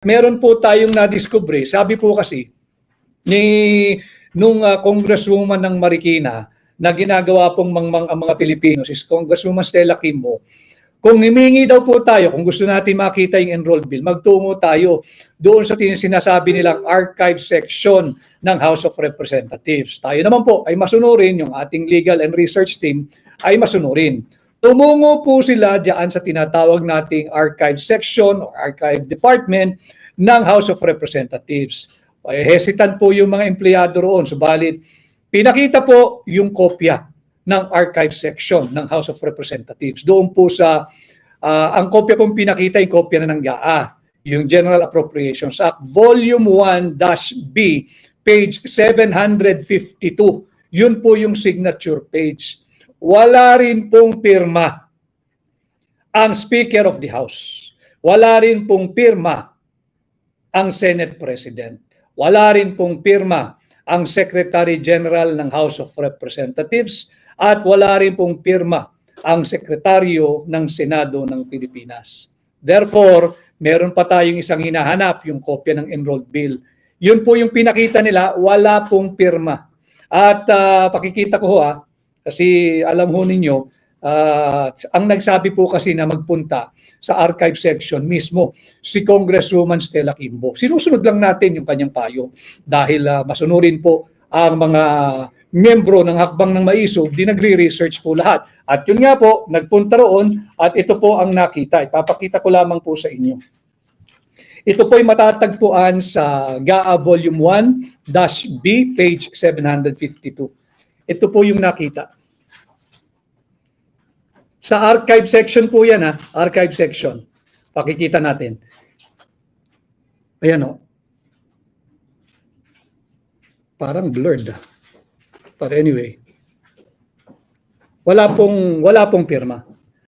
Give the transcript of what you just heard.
Meron po tayong na-discover, sabi po kasi nung Congresswoman ng Marikina na ginagawa pong mga Pilipino, si Congresswoman Stella Kimbo, kung himingi daw po tayo, kung gusto natin makita yung enrolled bill, magtungo tayo doon sa sinasabi nilang archive section ng House of Representatives. Tayo naman po ay masunurin, yung ating legal and research team ay masunurin. Tumungo po sila diyan sa tinatawag nating archive section or archive department ng House of Representatives. Hesitant po yung mga empleyado roon. Subalit, pinakita po yung kopya ng archive section ng House of Representatives. Doon po sa, ang kopya pong pinakita, yung kopya na ng GAA, yung General Appropriations Act, Volume 1-B, page 752. Yun po yung signature page. Wala rin pong pirma ang Speaker of the House. Wala rin pong pirma ang Senate President. Wala rin pong pirma ang Secretary General ng House of Representatives at wala rin pong pirma ang Sekretaryo ng Senado ng Pilipinas. Therefore, meron pa tayong isang hinahanap, yung kopya ng enrolled bill. Yun po yung pinakita nila, wala pong pirma. At pakikita ko kasi alam ho ninyo, ang nagsabi po kasi na magpunta sa archive section mismo si Congresswoman Stella Kimbo. Sinusunod lang natin yung kanyang payo dahil masunurin po ang mga miyembro ng Hakbang ng Maisog, di nagre-research po lahat. At yun nga po, nagpunta roon at ito po ang nakita. Ipapakita ko lamang po sa inyo. Ito po ay matatagpuan sa GAA Volume 1-B, page 752. Ito po yung nakita. Sa archive section po yan, archive section. Pakikita natin. Ayan Parang blurred. But anyway, wala pong pirma.